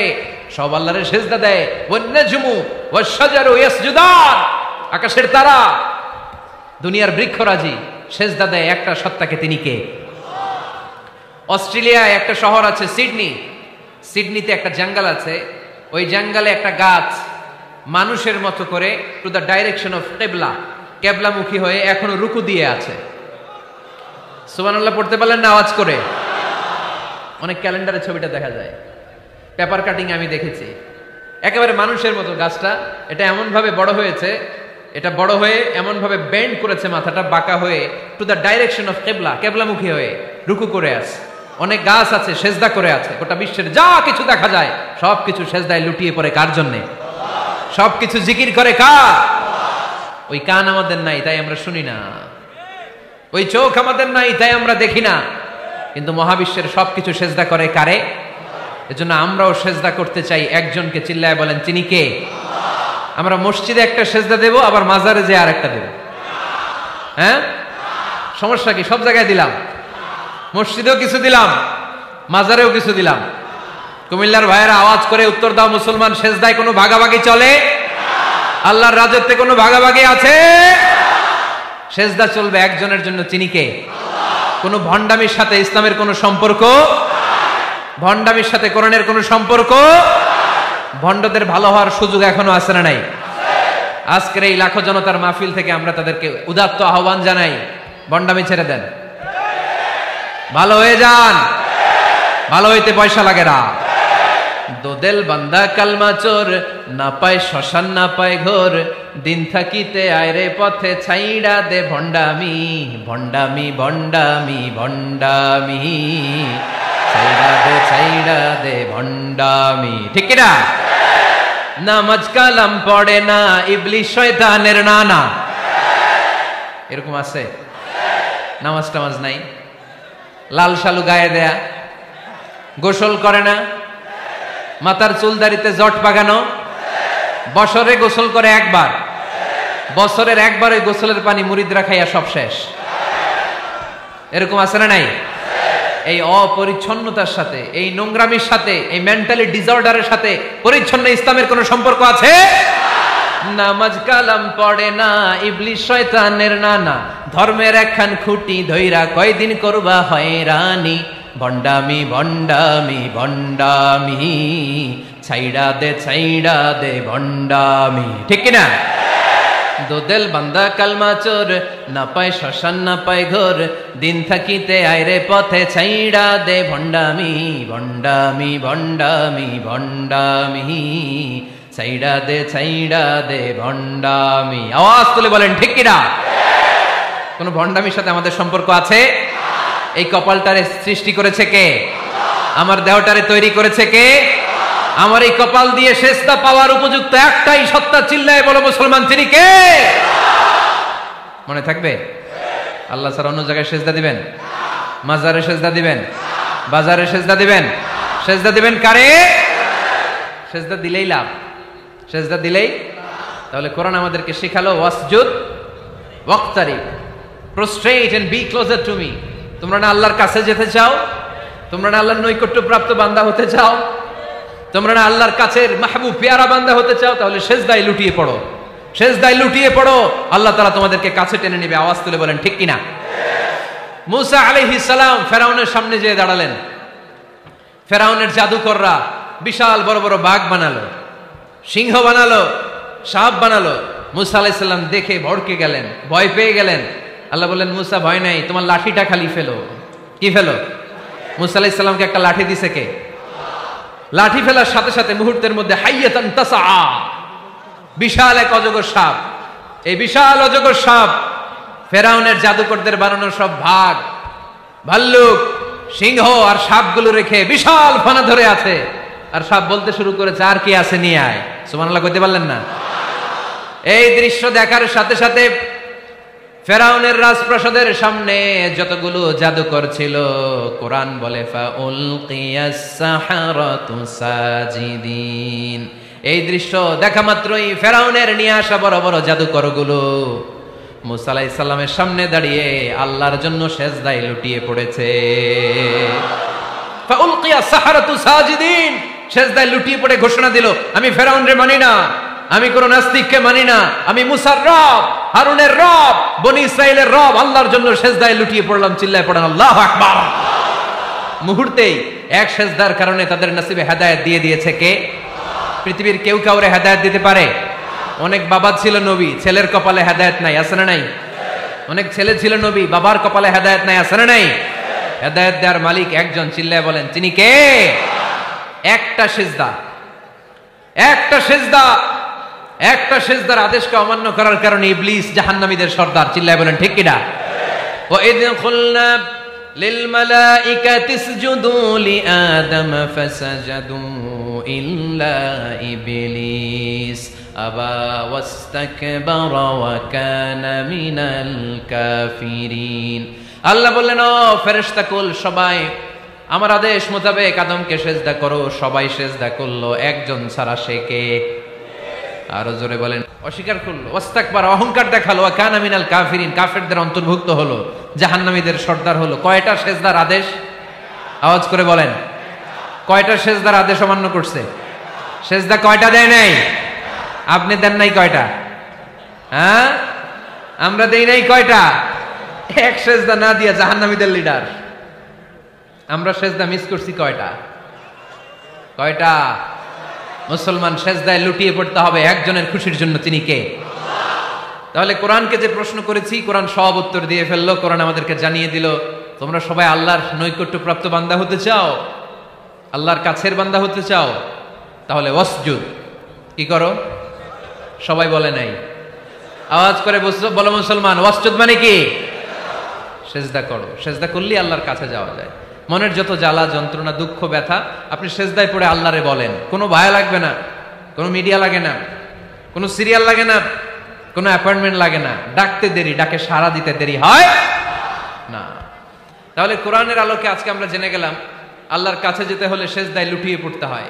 সব আল্লাহর সেজদা দেয়। ওয়ান নাজমু ওয়াশ-শাজারু ইয়াসজুদান। আকাশের তারা, দুনিয়ার বৃক্ষরাজি সেজদা দেয় একটা সত্তাকে, তিনি কে? অস্ট্রেলিয়ায় একটা শহর আছে সিডনি, সিডনিতে একটা জঙ্গল আছে। ওই জঙ্গলে একটা গাছ মানুষের মতো করে টু দ্য ডাইরেকশন অফ কিবলা, কিবলামুখী হয়ে এখনো রুকু দিয়ে আছে। সুবহানাল্লাহ পড়তে পারলেন না আওয়াজ করে? অনেক ক্যালেন্ডারে ছবিটা দেখা যায়, পেপার কাটিং আমি দেখেছি। একেবারে মানুষের মতো গাছটা, এটা এমন ভাবে বড় হয়েছে, এটা বড় হয়ে এমন ভাবে বেন্ড করেছে, মাথাটা বাঁকা হয়ে টু দ্য ডাইরেকশন অফ কিবলা, কিবলামুখী হয়ে রুকু করে আছে। অনেক গাছ আছে সেজদা করে আছে। গোটা বিশ্বের যা কিছু দেখা যায় সবকিছু সেজদায় লুটিয়ে পড়ে কার জন্য? সবকিছু জিকির করে কার? ওই কান আমাদের নাই, তাই আমরা শুনি না। ওই চোখ আমাদের নাই, তাই আমরা দেখি না। কিন্তু মহাবিশ্বের সবকিছু সেজদা করে কারে? এজন্য আমরাও সেজদা করতে চাই একজনকে। চিল্লায় বলেন, তিনি কে? আমরা মসজিদে একটা সেজদা দেব, আবার মাজারে যে আরেকটা দেব। হ্যাঁ, সমস্যা কি? সব জায়গায় দিলাম, মসজিদেও কিছু দিলাম, মাজারেও কিছু দিলাম। কুমিল্লার ভাইয়েরা আওয়াজ করে উত্তর দাও, মুসলমান সেজদায় কোনো ভাগাভাগি চলে? আল্লাহর রাজত্বে কোনো ভাগাভাগি আছে? সেজদা চলবে একজনের জন্য, তিনি কে? কোনো ভণ্ডামির সাথে ইসলামের কোনো সম্পর্ক? ভণ্ডামির সাথে কোরআনের কোনো সম্পর্ক? ভণ্ডদের ভালো হওয়ার সুযোগ এখনো আছে না নাই? আজকের এই লাখো জনতার মাহফিল থেকে আমরা তাদেরকে উদাত্ত আহ্বান জানাই, ভণ্ডামি ছেড়ে দেন, ভালো হয়ে যান। ভালো হইতে পয়সা লাগে না, দোদেল বান্দা কালমা চোর, না পায় শ্মশান না পায় ঘোর, দিন থাকিতে আয়রে পথে ছাইড়া দে ভণ্ডামি, ভণ্ডামি ভণ্ডামি ভণ্ডামি, ছাইড়া দে ভণ্ডামি। ঠিক কিনা? নামাজ কালাম পড়ে না, ইবলিস শয়তানের নানা। এরকম আছে? নামাজ টামাজ নাই, লাল শালু গায়ে দেয়া, গোসল করে না, মাথার চুলদারিতে জট পাকানো, বছরে গোসল করে একবার, বছরের একবার ওই গোসলের পানি মুরিদরা খাইয়া সব শেষ। এরকম আছে না নাই? এই অপরিচ্ছন্নতার সাথে, এই নোংরামির সাথে, এই মেন্টালি ডিসঅর্ডারের সাথে পরিচ্ছন্ন ইসলামের কোন সম্পর্ক আছে? নামাজ কালাম পড়ে না, ইবলিস শয়তানের নানা, ধর্মের একখান খুঁটি ধইরা কয়দিন করবা হয়রানি, ভণ্ডামি ভণ্ডামি ভণ্ডামি, ছাইড়া দে ভণ্ডামি। ঠিক কিনা? দোদেল বান্দা কালমা চোর, না পায় শ্মশান না পায় ঘোর, দিন থাকিতে আয়রে পথে ছাইড়া দে ভণ্ডামি, ভণ্ডামি ভণ্ডামি ভণ্ডামি, ছাইড়া দে ভণ্ডামি। আওয়াজ তুলে বলেন ঠিক কিনা? কোন ভণ্ডামির সাথে আমাদের সম্পর্ক আছে? এই কপালটারে সৃষ্টি করেছে কে? আমার দেহটারে তৈরি করেছে কে? আমার এই কপাল দিয়ে সেজদা পাওয়ার উপযুক্ত একটাই সত্তা, চিল্লায় বলো মুসলমান, তিনি কে? মনে থাকবে? আল্লাহ ছাড়া অন্য জায়গায় সেজদা দিবেন? মাজারে সেজদা দিবেন? বাজারে সেজদা দিবেন? সেজদা দিবেন কারে? সেজদা দিলেই লাভ, সেজদা দিলেই। তাহলে কোরআন আমাদেরকে শেখালো ওয়াসজুদ ওয়াক্তারিব, prostrate and be closer to me. তোমরা না আল্লাহর কাছে যেতে চাও? তোমরা না আল্লাহর নৈকট্য প্রাপ্ত বান্দা হতে চাও? তোমরা না আল্লাহর কাছের মাহবুব পেয়ারা বান্দা হতে চাও? তাহলে সেজদায় লুটিয়ে পড়ো, সেজদায় লুটিয়ে পড়ো, আল্লাহ তাআলা তোমাদেরকে কাছে টেনে নেবে। আওয়াজ তুলে বলেন ঠিক কিনা? মুসা আলাইহিস সালাম ফেরাউনের সামনে যেয়ে দাঁড়ালেন। ফেরাউনের জাদুকররা বিশাল বড় বড় বাঘ বানালো, সিংহ বানালো, সাপ বানালো। মুসা আলাইহিস সালাম দেখে ভড়কে গেলেন, ভয় পেয়ে গেলেন। আল্লাহ বললেন, মুসা ভয় নাই, তোমার লাঠিটা খালি ফেলো। কি ফেলো? মুসা আলাইহিস সালামকে একটা লাঠি দিছে কে? লাঠি ফেলার সাথে সাথে মুহূর্তের মধ্যে হাইয়াতান তাসআ, বিশাল এক অজগর সাপ। এই বিশাল অজগর সাপ ফেরাউনের জাদুকরদের বানানো সব ভাগ, ভাল্লুক, সিংহ আর সাপগুলো রেখে বিশাল ফানা ধরে আছে। আর সাপ বলতে শুরু করেছে, আর কি আছে নিয়ে আয়। সুবহানাল্লাহ কইতে পারলেন না? এই দৃশ্য দেখার সাথে সাথে ফেরাউনের রাজপ্রাসাদের সামনে যতগুলো জাদুকর ছিল, কোরআন বলে ফাউলকিয়াস সাহারাতু সাজিদিন। এই দৃশ্য দেখা মাত্রই ফেরাউনের নিয়ে আসা বড় বড় জাদুকরগুলো মুসা আলাইহিস সালামের সামনে দাঁড়িয়ে আল্লাহর জন্য সেজদায় লুটিয়ে পড়েছে। ফাউলকিয়াস সাহারাতু সাজিদিন, সেজদায় লুটিয়ে পড়ে ঘোষণা দিল, আমি ফেরাউনরে মানি না, আমি কোন নাস্তিককে মানি না, আমি মুসার রব, হারুনের রব, বনি ইসরাইলের রব, আল্লাহর জন্য সেজদায় লুটিয়ে পড়লাম। চিল্লায় পড়েন আল্লাহু আকবার। মুহূর্তেই এক সেজদার কারণে তাদের নসিবে হেদায়েত দিয়ে দিয়েছে কে? পৃথিবীর কেউ কাউরে হেদায়েত দিতে পারে? অনেক বাবা ছিল নবী, ছেলের কপালে হেদায়েত নাই, আছে না নাই? অনেক ছেলে ছিল নবী, বাবার কপালে হেদায়েত নাই, আছে না নাই? হেদায়েত দেওয়ার মালিক একজন, চিল্লায় বলেন তিনি কে? একটা সিজদা, একটা সিজদা, একটা সিজদার আদেশকে অমান্য করার কারণে ইবলিস জাহান্নামীদের সর্দার। চিল্লায় বলেন ঠিক কিনা? ওয়া ইয কুলনা লিল মালাইকাতি ইসজুদু লিআদম ফাসাজাদু ইল্লা ইবলিস আবা ওয়াস্তাকবারা ওয়া কানা মিনাল কাফিরিন। আল্লাহ বললেন, ও ফেরেশতাকুল সবাই আমার আদেশ মোতাবেক আদমকে সেজদা করো। সবাই সেজদা করলো, একজন ছাড়া, সে কে? আরো জোরে বলেন। অস্বীকার করলো, ওয়াস্তাকবার, অহংকার দেখালো, ওয়া কানা মিনাল কাফিরিন, কাফেরদের অন্তর্ভুক্ত হলো, জাহান্নামীদের সর্দার হলো। কয়টা সেজদার আদেশ? আওয়াজ করে বলেন, কয়টা সেজদার আদেশ অমান্য করছে? সেজদা কয়টা দেয় নাই? আপনি দেন নাই কয়টা? হ্যাঁ, আমরা দেই নাই কয়টা? এক সেজদা না দিয়া জাহান্নামীদের লিডার। আমরা সেজদা মিস করছি কয়টা? কয়টা? মুসলমান সেজদায় লুটিয়ে পড়তে হবে একজনের খুশির জন্য, তিনি কে? তাহলে কোরআনকে যে প্রশ্ন করেছি, কোরআন সব উত্তর দিয়ে ফেললো। কোরআন আমাদেরকে জানিয়ে দিল, তোমরা সবাই আল্লাহর নৈকট্য প্রাপ্ত বান্দা হতে চাও, আল্লাহর কাছের বান্দা হতে চাও, তাহলে ওয়াসজুদ কি করো? সবাই বলে নাই, আওয়াজ করে বলো মুসলমান, ওয়াসজুদ মানে কি? সেজদা করো। সেজদা করলেই আল্লাহর কাছে যাওয়া যায়। মনের যত জ্বালা যন্ত্রণা দুঃখ ব্যথা আপনি সেজদায় পড়ে আল্লাহরে বলেন। কোনো ভায়া লাগবে না, কোনো মিডিয়া লাগে না, কোনো সিরিয়াল লাগে না, কোনো অ্যাপয়েন্টমেন্ট লাগে না, ডাকতে দেরি, ডাকে সাড়া দিতে দেরি হয় না। তাহলে কোরআনের আলোকে আজকে আমরা জেনে গেলাম আল্লাহর কাছে যেতে হলে সেজদায় লুটিয়ে পড়তে হয়।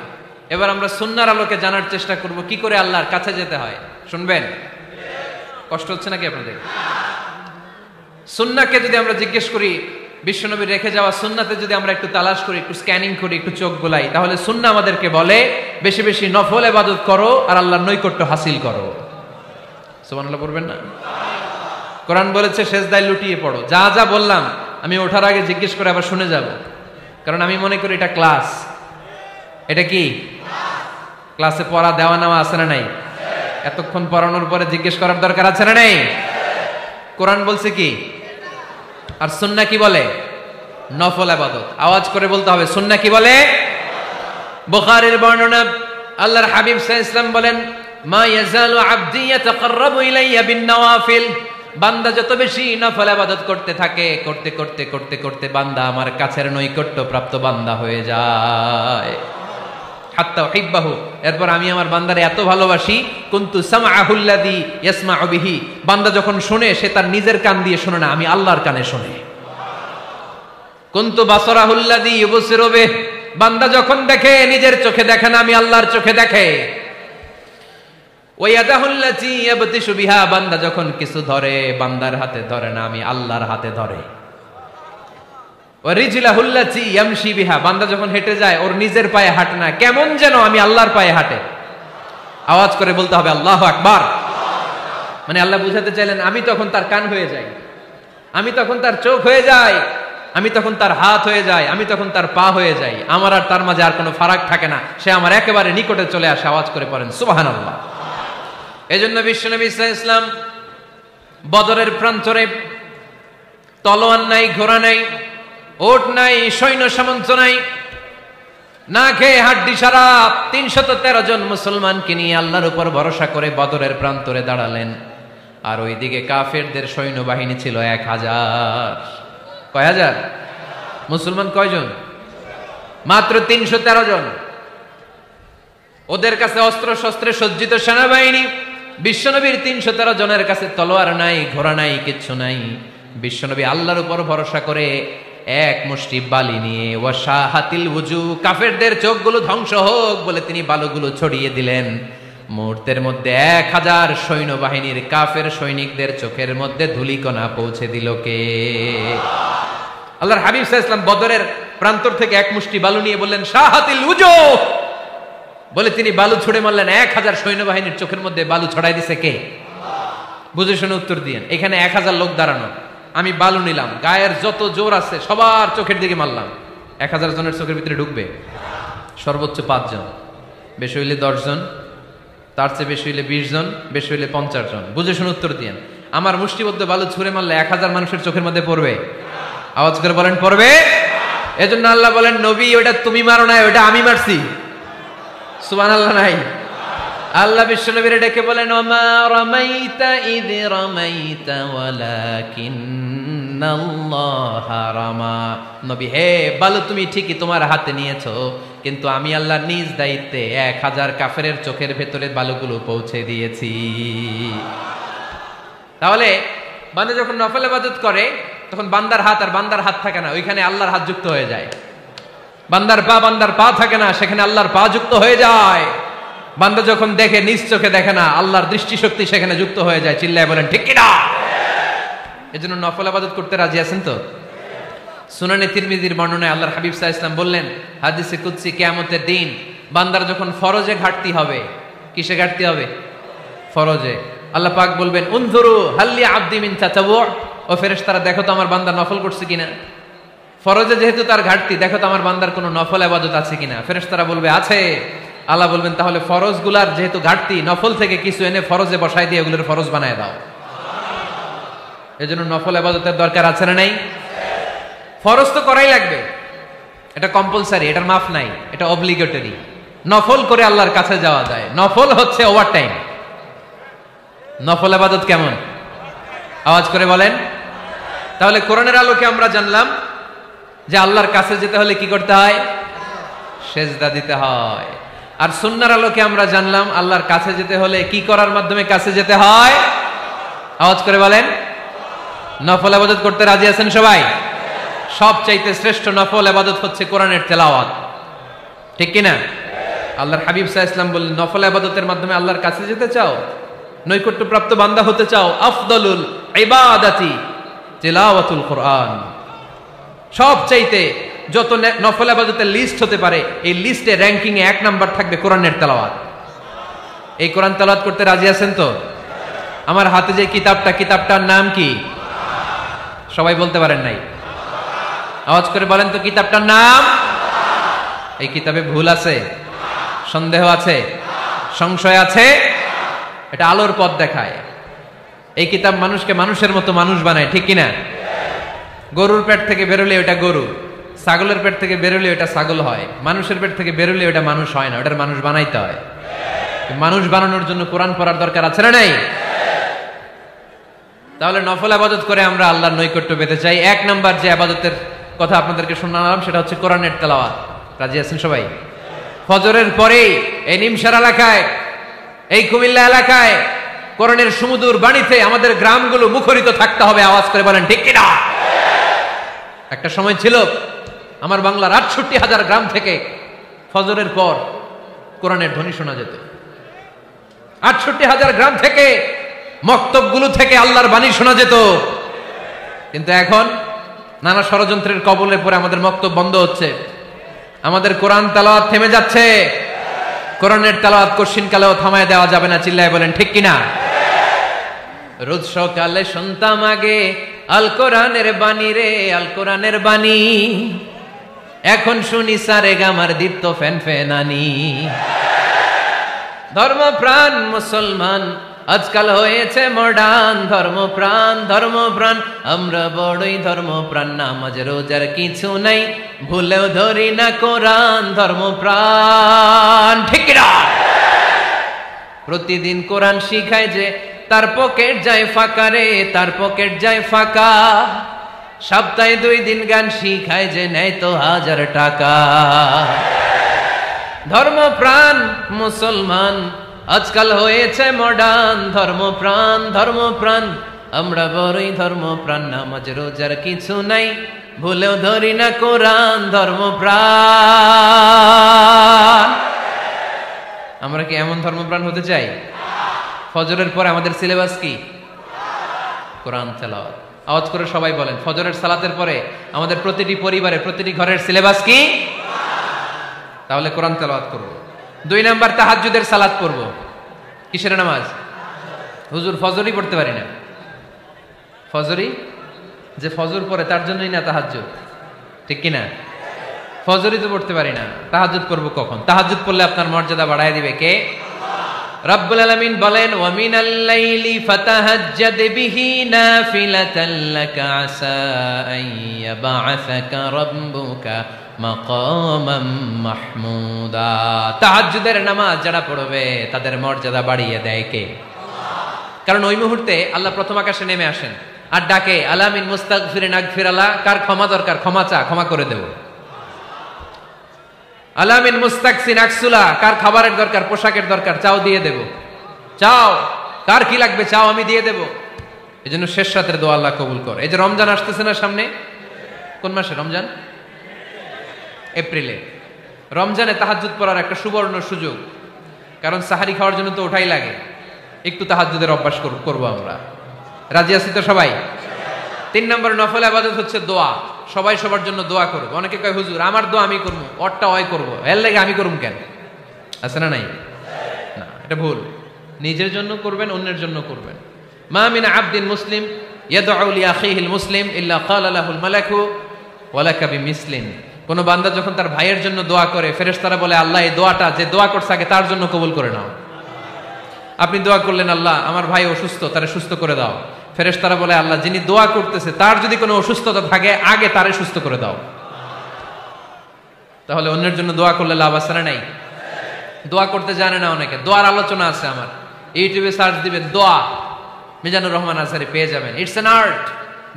এবার আমরা সুন্নাহর আলোকে জানার চেষ্টা করব কি করে আল্লাহর কাছে যেতে হয়। শুনবেন? কষ্ট হচ্ছে নাকি আপনাদের? সুন্নাহকে যদি আমরা জিজ্ঞেস করি, বিশ্বনবী রেখে যাওয়া সুন্নাতে যদি আমরা একটু তালাশ করি, একটু স্ক্যানিং করি, একটু চোখ গোলাই, তাহলে সুন্নাহ আমাদেরকে বলে বেশি বেশি নফল ইবাদত করো আর আল্লাহর নৈকট্য হাসিল করো। সুবহানাল্লাহ পড়বেন না? কোরআন বলেছে সেজদায় লুটিয়ে পড়ো। যা যা বললাম আমি ওঠার আগে জিজ্ঞেস করে আবার শুনে যাব, কারণ আমি মনে করি এটা ক্লাস। এটা কি ক্লাসে পড়া দেওয়া নেওয়া আছে না নাই? এতক্ষণ পড়ানোর পরে জিজ্ঞেস করার দরকার আছে না নাই? কোরআন বলছে কি আর সুন্নাহ কি বলে? নফল ইবাদত। আওয়াজ করে বলতে হবে সুন্নাহ কি বলে? বুখারীর বর্ণনা, আল্লাহর হাবিব সাল্লাল্লাহু আলাইহি ওয়াসাল্লাম বলেন, মা ইয়াজালু আবদি ইয়াতাকাররাবু ইলাইয়া বিন নওয়াফিল, বান্দা যত বেশি নফল ইবাদত করতে থাকে, করতে করতে করতে করতে বান্দা আমার কাছের নৈকট্য প্রাপ্ত বান্দা হয়ে যায়। হাত্তা উহিব্বাহু, এরপর আমি আমার বান্দারে এত ভালোবাসি, কুনতু সামআহুল্লাযী ইয়াসমাউ বিহি, বান্দা যখন শুনে সে তার নিজের কান দিয়ে শুনে না, আমি আল্লাহর কানে শুনে। কুনতু বাসারাহুল্লাযী ইউবসিরু বিহি, বান্দা যখন দেখে নিজের চোখে দেখে না, আমি আল্লাহর চোখে দেখে। ওয়া ইয়াদাহুল্লাতী ইয়াবতিশু বিহা, বান্দা যখন কিছু ধরে বান্দার হাতে ধরে না, আমি আল্লাহর হাতে ধরে। ওয়া রিজলাহুল্লাতী ইয়ামশি বিহা, বান্দা যখন হেঁটে যায় ওর নিজের পায়ে হাঁটে না, কেমন যেন আমি আল্লাহর পায়ে হাঁটে। আওয়াজ করে বলতে হবে আল্লাহু আকবার। মানে আল্লাহ বুঝাতে চাইলেন আমি তখন তার কান হয়ে যাই, আমি তখন তার চোখ হয়ে যাই, আমি তখন তার হাত হয়ে যাই, আমি তখন তার পা হয়ে যাই। আমার আর তার মাঝে আর কোনো ফারাক থাকে না, সে আমার একেবারে নিকটে চলে আসে। আওয়াজ করে পড়েন সুবহানাল্লাহ। এজন্য বিশ্বনবী সাল্লাল্লাহু আলাইহি ওয়াসাল্লাম বদরের প্রান্তরে তলোয়ার নাই, ঘোড়া নাই, ওট নাই, সৈন্য সামন্ত নাই, না খেয়ে হাড্ডি সারা 313 জন মুসলমানকে নিয়ে আল্লাহর উপর ভরসা করে বদরের প্রান্তরে দাঁড়ালেন। আর ওইদিকে কাফেরদের সৈন্যবাহিনী ছিল 1000। কয় হাজার? মুসলমান কয়জন? মাত্র 313 জন। ওদের কাছে অস্ত্র শস্ত্রে সজ্জিত সেনাবাহিনী। বিশ্বনবীর 313 জনের কাছে তলোয়ার নাই, ঘোড়া নাই, কিচ্ছু নাই। বিশ্বনবী আল্লাহর উপর ভরসা করে এক মুষ্টি বালি নিয়ে, ওয়াশাহাতিল ওযু, কাফেরদের চোখগুলো ধ্বংস হোক বলে তিনি বালুগুলো ছড়িয়ে দিলেন। মুহূর্তের মধ্যে 1000 সৈন্যবাহিনীর কাফের সৈনিকদের চোখের মধ্যে ধূলিকণা পৌঁছে দিল কে? আল্লাহর হাবিব সাল্লাল্লাহু আলাইহি ওয়াসাল্লাম বদরের প্রান্তর থেকে এক মুষ্টি বালু নিয়ে বললেন শাহাতিল ওযু, বলে তিনি বালু ছুড়ে মারলেন। 1000 সৈন্যবাহিনীর চোখের মধ্যে বালু ছড়াই দিছে কে? বুঝে শুনে উত্তর দিয়েন। এখানে 1000 লোক দাঁড়ানো, আমি বালু নিলাম, গায়ের যত জোর আছে সবার চোখের দিকে মারলাম। 1000 জনের চোখের ভিতরে ঢুকবে? সর্বোচ্চ 5 জন, বেশি হইলে 10 জন, তার চেয়ে বেশি হইলে 20 জন, বেশি হইলে 50 জন। বুঝে শুনে উত্তর দিয়েন। আমার মুষ্টিবদ্ধ বালু ছুঁড়ে মারলে 1000 মানুষের চোখের মধ্যে পড়বে? আওয়াজ করে বলেন পড়বে। এজন্য আল্লাহ বলেন নবী ওটা তুমি মারো নাই, ওটা আমি মারছি। সুবহানাল্লাহ নাই? আল্লাহ বিশ্বনবীরে ডেকে বলেন ওমা রামাইতা ইয রামাইতা ওয়ালাকিন্নাল্লাহা রামা। নবী হে, বালু তুমি ঠিকই তোমার হাতে নিয়েছো, কিন্তু আমি আল্লাহর নিজ দায়িত্বে 1000 কাফেরের চোখের ভেতরে বালুগুলো পৌঁছে দিয়েছি। তাহলে বান্দা যখন নফল ইবাদত করে তখন বান্দার হাত আর বান্দার হাত থাকে না, ওইখানে আল্লাহর হাত যুক্ত হয়ে যায়। বান্দার পা থাকে না, সেখানে আল্লাহর পা যুক্ত হয়ে যায়। বান্দা যখন দেখে নিজ চোখে দেখে না, আল্লাহর দৃষ্টিশক্তি সেখানে যুক্ত হয়ে যায়। চিল্লায় বলেন ঠিক কি না? এজন্য নফল ইবাদত করতে রাজি আছেন তো? সুনানে তিরমিজির বর্ণনায় আল্লাহর হাবিব সাল্লাল্লাহু আলাইহি ওয়াসাল্লাম বললেন হাদিসে কুদসি, কিয়ামতের দিন বান্দার যখন ফরজে ঘাটতি হবে, কিসে ঘাটতি হবে? ফরজে। আল্লাহ পাক বলবেন উনজুরু হাল্লি আবদি মিন তাতাওয়ু, ও ফেরেশতারা দেখো তো আমার বান্দা নফল করছে কিনা। ফরজে যেহেতু তার ঘাটতি, দেখো তো আমার বান্দার কোনো নফল ইবাদত আছে কিনা। ফেরেশতারা বলবে আছে। আল্লাহ বলবেন তাহলে ফরজগুলার যেহেতু ঘাটতি, নফল থেকে কিছু এনে ফরজে বসাই দিয়ে এগুলোর ফরজ বানায় দাও। এজন্য নফল ইবাদতের দরকার আছে না নাই? ফরজ তো করাই লাগবে, এটা কম্পালসারি, এটার মাফ নাই, এটা অব্লিগেটরি। নফল করে আল্লাহর কাছে যাওয়া যায়। নফল হচ্ছে ওভার টাইম। নফল ইবাদত কেমন? আওয়াজ করে বলেন। তাহলে কোরআনের আলোকে আমরা জানলাম যে আল্লাহর কাছে যেতে হলে কি করতে হয়? সেজদা দিতে হয়। আর সুন্নাহর আলোকে আমরা জানলাম আল্লাহর কাছে যেতে হলে কি করার মাধ্যমে কাছে যেতে হয়? আওয়াজ করে বলেন। নফল ইবাদত করতে রাজি আছেন সবাই? সবচাইতে শ্রেষ্ঠ নফল ইবাদত হচ্ছে কোরআনের তেলাওয়াত, ঠিক কি না? আল্লাহর হাবিব সাল্লাল্লাহু আলাইহি ওয়াসাল্লাম বললেন, নফল ইবাদতের মাধ্যমে আল্লাহর কাছে যেতে চাও, নৈকট্যপ্রাপ্ত বান্দা হতে চাও, আফদলুল ইবাদাতি তিলাওয়াতুল কোরআন। সবচাইতে যত নফল ইবাদতের লিস্ট হতে পারে, এই লিস্টে র‍্যাঙ্কিং এ 1 নাম্বার থাকবে কোরআনের তেলাওয়াত। এই কোরআন তেলাওয়াত করতে রাজি আছেন তো? আমার হাতে যে কিতাবটার নাম কি? সবাই বলতে পারেন নাই? আওয়াজ করে বলেন তো, কিতাবটার নাম? এই কিতাবে ভুল আছে? সন্দেহ আছে? সংশয় আছে? এটা আলোর পথ দেখায়। এই কিতাব মানুষকে মানুষের মতো মানুষ বানায়, ঠিক কিনা? গরুর পেট থেকে বেরোলে ওটা গরু, ছাগলের পেট থেকে বেরোলে ওটা ছাগল হয়, মানুষের পেট থেকে বেরোলে ওটা মানুষ হয় না, ওটার মানুষ বানাইতে হয়। মানুষ বানানোর জন্য কোরআন পড়ার দরকার আছে না নাই? তাহলে নফল ইবাদত করে আমরা আল্লাহর নৈকট্য পেতে চাই। 1 নাম্বার যে ইবাদতের কথা আপনাদেরকে শোনালাম সেটা হচ্ছে কোরআনের তেলাওয়াত। রাজি আছেন সবাই? ফজরের পরে এই নিমসার এলাকায়, এই কুমিল্লা এলাকায় কোরআনের সুমধুর বাণীতে আমাদের গ্রামগুলো মুখরিত থাকতে হবে। আওয়াজ করে বলেন ঠিক কিনা? একটা সময় ছিল আমার বাংলার ৬৮,০০০ গ্রাম থেকে ফজরের পর কোরআনের ধ্বনি শোনা যেত। ৬৮,০০০ গ্রাম থেকে, মক্তবগুলো থেকে আল্লাহর বাণী শোনা যেত। কিন্তু এখন নানা ষড়যন্ত্রের কবলে পড়ে আমাদের মক্তব বন্ধ হচ্ছে, আমাদের কোরআন তেলাওয়াত থেমে যাচ্ছে। কোরআনের তেলাওয়াত কশিনকালেও থামায় দেওয়া যাবে না। চিল্লায় বলেন ঠিক কিনা? রোজ সকালে শুনতাম আগে আল কোরআনের বাণী রে, আল কোরআনের বাণী। এখন শুনি সারে গামার দীপ্ত ফ্যান ফ্যানানি। ধর্মপ্রাণ মুসলমান আজকাল হয়েছে মডার্ন। ধর্মপ্রাণ ধর্মপ্রাণ আমরা বড়ই ধর্মপ্রাণ। নামাজ রোজার কিছু নাই, ভুলেও ধরি না কোরআন। ধর্মপ্রাণ ঠিক না? প্রতিদিন কোরআন শিখায় যে তার পকেট যায় ফাঁকা রে, তার পকেট যায় ফাঁকা। সপ্তাহে 2 দিন গান শিখায় যে নেয় তো 1000 টাকা। ধর্মপ্রাণ মুসলমান আজকাল হয়েছে মডার্ন। ধর্মপ্রাণ ধর্মপ্রাণ আমরা বড়ই ধর্মপ্রাণ। নামাজ রোজার কিছু নাই, ভুলেও ধরি না কোরআন। ধর্মপ্রাণ। আমরা কি এমন ধর্মপ্রাণ হতে চাই? ফজরের পরে আমাদের সিলেবাস কি? কোরআন তেলাওয়াত। আওয়াজ করে সবাই বলেন, ফজরের সালাতের পরে আমাদের প্রতিটি পরিবারে, প্রতিটি ঘরের সিলেবাস কি? তাহলে কোরআন তেলাওয়াত করব। 2 নাম্বার তাহাজ্জুদের সালাত পড়ব। কিসের নামাজ? হুজুর ফজরই পড়তে পারি না। ফজরই যে ফজর পড়ে তার জন্যই না তাহাজ্জুদ, ঠিক কিনা? ফজরই তো পড়তে পারি না, তাহাজ্জুদ করব কখন? তাহাজ্জুদ পড়লে আপনার মর্যাদা বাড়ায় দিবে কে? রব্বুল আলামিন বলেন, ওয়া মিনাল লাইলি ফাতাহাজ্জাদ বিহি নাফিলাতান লাকা আসা আন ইয়াবআসাকা রাব্বুকা মাকামাম মাহমুদা। তাহাজ্জুদের নামাজ যারা পড়বে তাদের মর্যাদা বাড়িয়ে দেয় কে? কারণ ওই মুহূর্তে আল্লাহ প্রথম আকাশে নেমে আসেন আর ডাকে, আলা মিন মুস্তাগফিরিন আগফিরালা। কার ক্ষমা দরকার? ক্ষমা চা, ক্ষমা করে দেব। আলা মিন মুস্তাকসিন আকসুলা। কার খাবারের দরকার, পোশাকের দরকার, চাও দিয়ে দেব। চাও, কার কি লাগবে চাও, আমি দিয়ে দেব। এজন্য শেষ রাতের দোয়া আল্লাহ কবুল করে। এই যে রমজান আসতেছে না সামনে, কোন মাসে রমজান? এপ্রিলে। রমজানে তাহাজ্জুদ পড়ার একটা সুবর্ণ সুযোগ, কারণ সাহারি খাওয়ার জন্য তো ওঠাই লাগে। একটু তাহাজ্জুদের অভ্যাস করবো আমরা। রাজি আছি তো সবাই? 3 নম্বর নফল ইবাদত হচ্ছে দোয়া। সবাই সবার জন্য দোয়া করবো। অনেকে কয় হুজুর আমার দোয়া আমি করবো, ওরটা ওই করবো, এর লাগে আমি করুম কেন? আছে না নাই? না, এটা ভুল। নিজের জন্য করবেন, অন্যের জন্য করবেন। মা মিন আবদিন মুসলিম ইয়াদউ লি আখিহিল মুসলিম ইল্লা ক্বালা লাহুল মালাকু ওয়া লাকা বিমিসলিন। কোন বান্দা যখন তার ভাইয়ের জন্য দোয়া করে, ফেরেশতারা বলে, আল্লাহ এই দোয়াটা যে দোয়া করছে আগে তার জন্য কবুল করে নাও। আপনি দোয়া করলেন, আল্লাহ আমার ভাই অসুস্থ, তারে সুস্থ করে দাও। ফেরেশতারা বলে, আল্লাহ যিনি দোয়া করতেছে তার যদি কোনো অসুস্থতা থাকে আগে তারে সুস্থ করে দাও। তাহলে অন্যের জন্য দোয়া করলে লাভ আছে না নাই? দোয়া করতে জানে না অনেকে। দোয়ার আলোচনা আছে আমার, ইউটিউবে সার্চ দিবেন দোয়া, মিজানুর রহমান আজহারী পেয়ে যাবেন। It's an art.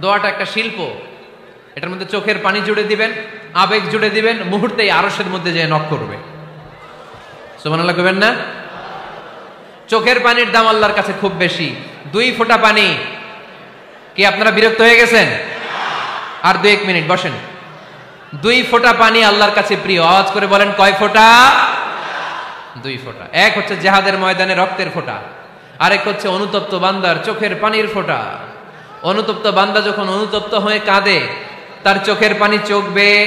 দোয়াটা একটা শিল্প। এটার মধ্যে চোখের পানি জুড়ে দিবেন, আবেগ জুড়ে দিবেন, মুহূর্তেই আরশের মধ্যে যেয়ে নক করবে। সুবহানাল্লাহ কইবেন না? চোখের পানির দাম আল্লাহর কাছে খুব বেশি। 2 ফোঁটা পানি। কি আপনারা বিরক্ত হয়ে গেছেন? আর 2-1 মিনিট বসেন। 2 ফোঁটা পানি আল্লাহর কাছে প্রিয়। আওয়াজ করে বলেন কয় ফোঁটা? 2 ফোঁটা। এক হচ্ছে জিহাদের ময়দানে রক্তের ফোঁটা, আরেক হচ্ছে অনুতপ্ত বান্দার চোখের পানির ফোঁটা। অনুতপ্ত বান্দা যখন অনুতপ্ত হয়ে কাঁদে, তার চোখের পানি চোখ বেয়ে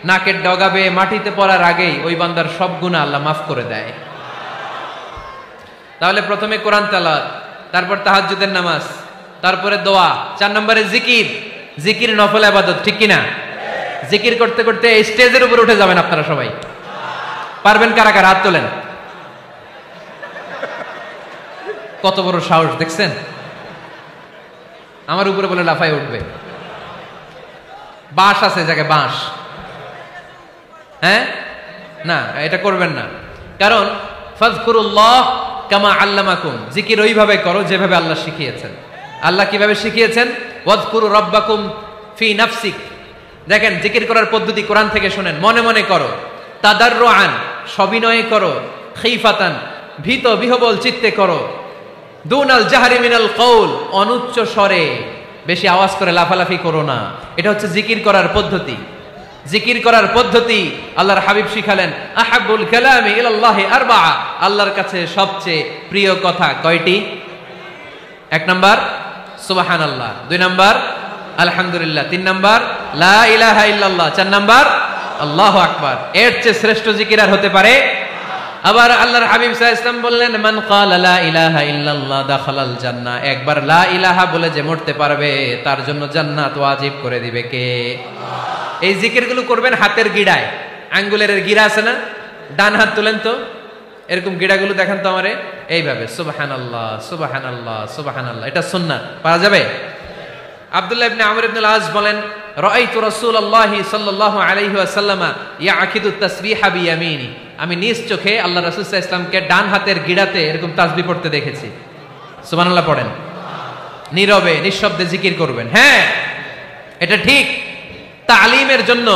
নাকের ডগাবে মাটিতে পড়ার আগেই ওই বান্দার সব গুনাহ আল্লাহ মাফ করে দেয়। তাহলে প্রথমে কোরআন তেলাওয়াত, তারপর তাহাজ্জুদের নামাজ, তারপরে দোয়া, 4 নম্বরে জিকির। জিকির নফল ইবাদত, ঠিক কি না? জিকির করতে করতে স্টেজের উপর উঠে যাবেন আপনারা সবাই। পারবেন কারা কারা? হাত তোলেন। কত বড় সাহস দেখছেন? আমার উপরে বলে লাফায় উঠবে। বাঁশ আছে জায়গায়, বাঁশ। হ্যাঁ, না এটা করবেন না। কারণ ফাযকুরুল্লাহ কামা আল্লামাকুম, জিকির ওইভাবে করো যেভাবে আল্লাহ শিখিয়েছেন। আল্লাহ কিভাবে শিখিয়েছেন? ওয়াযকুরু রাব্বাকুম ফি নাফসিক। দেখেন জিকির করার পদ্ধতি কোরআন থেকে শুনেন। মনে মনে করো, তাদাররুআন সবিনয়ে করো, খিফাতান ভীত বিহবল চিত্তে করো, দুনাল জাহরি মিনাল কওল অনুচ্চ স্বরে, বেশি আওয়াজ করে লাফালাফি করো না। এটা হচ্ছে জিকির করার পদ্ধতি। জিকির করার পদ্ধতি আল্লাহর হাবিব শিখালেন, আহাব্বুল কালামি ইলাল্লাহি আরবাআ, আল্লাহর কাছে সবচেয়ে প্রিয় কথা কয়টি? 1 নাম্বার সুবহানাল্লাহ, 2 নাম্বার আলহামদুলিল্লাহ, 3 নাম্বার লা ইলাহা ইল্লাল্লাহ, 4 নাম্বার আল্লাহু আকবার। এর চেয়ে শ্রেষ্ঠ জিকির আর হতে পারে? আবার আল্লাহর হাবিব সাল্লাল্লাহু আলাইহি ওয়াসাল্লাম বললেন, মান ক্বালা লা ইলাহা ইল্লাল্লাহ দাখালাল জান্নাহ, একবার লা ইলাহা বলে যে মরতে পারবে তার জন্য জান্নাত ওয়াজিব করে দিবে কে? আল্লাহ। এই জিকিরগুলো করবেন হাতের গিড়ায়। আঙ্গুলের গিড়া আছে না? ডান হাত তুলেন তো, এরকম গিড়াগুলো দেখেন তো আমারে, এইভাবে সুবহানাল্লাহ সুবহানাল্লাহ সুবহানাল্লাহ। এটা সুন্নাত, পারা যাবে? আব্দুল্লাহ ইবনে আমর ইবনে আল আস বলেন, রাআইতু রাসূলুল্লাহ সাল্লাল্লাহু আলাইহি ওয়াসাল্লাম ইয়াকিদু তাসবিহা বিয়ামিনি, আমি নিজ চোখে আল্লাহ রাসূল সাল্লাল্লাহু আলাইহি ওয়াসাল্লামকে ডান হাতের গিড়াতে এরকম তাসবিহ পড়তে দেখেছি। সুবহানাল্লাহ পড়েন। নীরবে নিঃশব্দে জিকির করবেন। হ্যাঁ, এটা ঠিক। তালিমের জন্য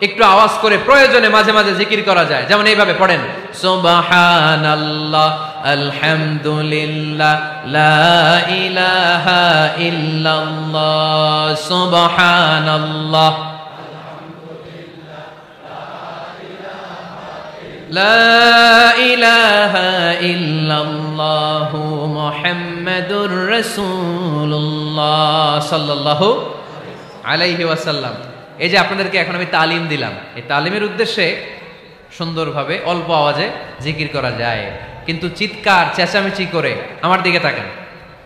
একটু আওয়াজ করে প্রয়োজনে মাঝে মাঝে জিকির করা যায়। যেমন এইভাবে পড়েন, সুবহানাল্লাহ আলহামদুলিল্লাহ লা ইলাহা ইল্লাল্লাহ সুবহানাল্লাহ লা ইলাহা ইল্লাল্লাহ মুহাম্মাদুর রাসূলুল্লাহ সাল্লাল্লাহু আলাইহি ওয়াসাল্লাম। এই যে আপনাদেরকে এখন আমি তালিম দিলাম, এই তালিমের উদ্দেশ্যে সুন্দরভাবে অল্প আওয়াজে জিকির করা যায়, কিন্তু চিৎকার চেঁচামেচি করে, আমার দিকে তাকান,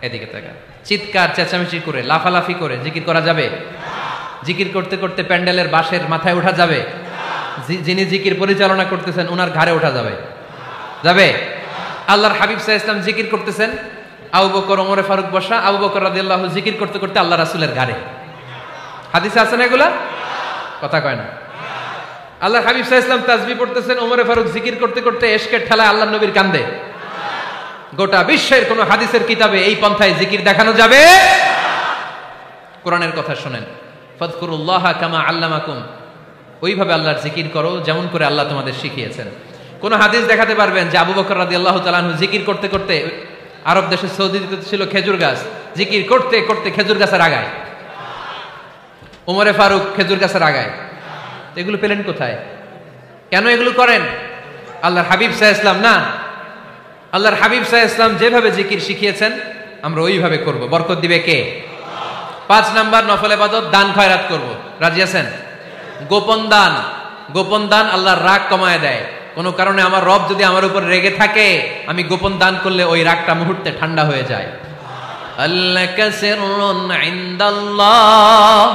এদিকে তাকান, চিৎকার চেঁচামেচি করে লাফালাফি করে জিকির করা যাবে? জিকির করতে করতে প্যান্ডেলের বাঁশের মাথায় ওঠা যাবে? যিনি জিকির পরিচালনা করতেছেন ওনার ঘাড়ে ওঠা যাবে? যাবে? আল্লাহর হাবিব সাল্লাল্লাহু আলাইহি ওয়াসাল্লাম জিকির করতেছেন, আবু বকর ওমর ফারুক বসা, আবু বকর রাদিয়াল্লাহু জিকির করতে করতে আল্লাহ রাসূলের ঘাড়ে। হাদিসে আছে না এগুলা? কথা কয় না। আল্লাহর হাবিব সাল্লাল্লাহু আলাইহি ওয়াসাল্লাম তাসবিহ পড়তেছেন, ওমর ফারুক জিকির করতে করতে এশকের ঠেলায় আল্লাহর নবীর কান্দে। গোটা বিশ্বের কোন হাদিসের কিতাবে এই পন্থায় জিকির দেখানো যাবে? কোরআনের কথা শুনেন, ফাযকুরুল্লাহ কামা আল্লামাকুম, ওইভাবে আল্লাহর জিকির করো যেমন করে আল্লাহ তোমাদের শিখিয়েছেন। কোন হাদিস দেখাতে পারবেন যে আবু বকর রাদিয়াল্লাহু তাআলা আনহু জিকির করতে করতে, আরব দেশে সৌদিতে ছিল খেজুর গাছ, জিকির করতে করতে খেজুর গাছের আগায়, ওমরে ফারুক খেজুর গাছের আগায়, এগুলো পেলেন কোথায়? কেন এগুলো করেন? আল্লাহর হাবিব সাল্লাল্লাহু আলাইহি ওয়াসাল্লাম না, আল্লাহর হাবিব সাল্লাল্লাহু আলাইহি ওয়াসাল্লাম যেভাবে জিকির শিখিয়েছেন আমরা ওইভাবে করব। বরকত দিবে কে? 5 নাম্বার নফল ইবাদত, দান খয়রাত করব। রাজি আছেন? গোপন দান, গোপন দান আল্লাহর রাগ কমায় দেয়। কোন কারণে আমার রব যদি আমার উপর রেগে থাকে, আমি গোপন দান করলে ওই রাগটা মুহূর্তে ঠান্ডা হয়ে যায়। আল্লাকা সিররুন ইনদাল্লাহ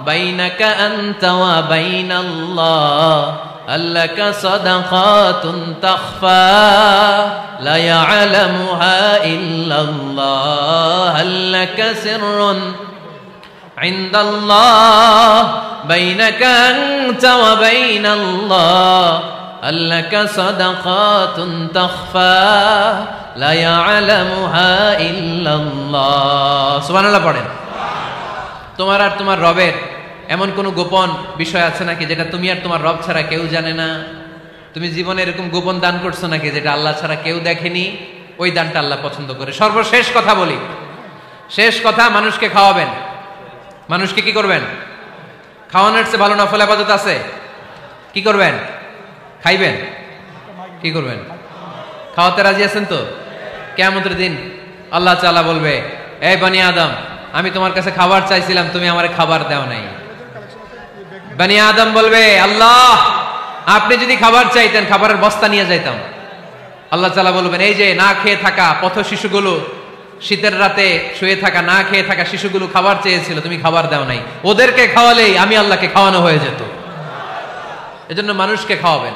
বাইনাকা আনতা ওয়া বাইনাল্লাহ, আল্লাকা সাদাকাতুন তাখফা লা ইয়ালামুহা ইল্লাল্লাহ, আল্লাকা সিররুন ইনদাল্লাহ বাইনাকা আনতা ওয়া বাইনাল্লাহ, আল্লাকা সাদাকাতুন তাখফা লা ইয়ালামুহা ইল্লাল্লাহ। সুবহানাল্লাহ পড়েন। তোমার আর তোমার রবের এমন কোন গোপন বিষয় আছে নাকি যেটা তুমি আর তোমার রব ছাড়া কেউ জানে না? তুমি জীবনে এরকম গোপন দান করছো নাকি যেটা আল্লাহ ছাড়া কেউ দেখেনি? ওই দানটা আল্লাহ পছন্দ করে। সর্বশেষ কথা বলি, শেষ কথা, মানুষকে খাওয়াবেন। মানুষকে কি করবেন? খাওয়ানোর চেয়ে ভালো নফল ইবাদত আছে? কি করবেন? খাইবেন। কি করবেন? খাওয়াতে রাজি আছেন তো? কিয়ামতের দিন আল্লাহ তাআলা বলবে, এই বনি আদম, আমি তোমার কাছে খাবার চাইছিলাম, তুমি আমারে খাবার দাও নাই। বনি আদম বলবে, আল্লাহ আপনি যদি খাবার চাইতেন খাবারের বস্তা নিয়ে যাইতাম। আল্লাহ তাআলা বলবেন, এই যে না খেয়ে থাকা পথ শিশুগুলো, শীতের রাতে শুয়ে থাকা না খেয়ে থাকা শিশুগুলো খাবার চেয়েছিল, তুমি খাবার দাও নাই। ওদেরকে খাওয়ালেই আমি আল্লাহকে খাওয়ানো হয়ে যেত। এজন্য মানুষকে খাওয়াবেন।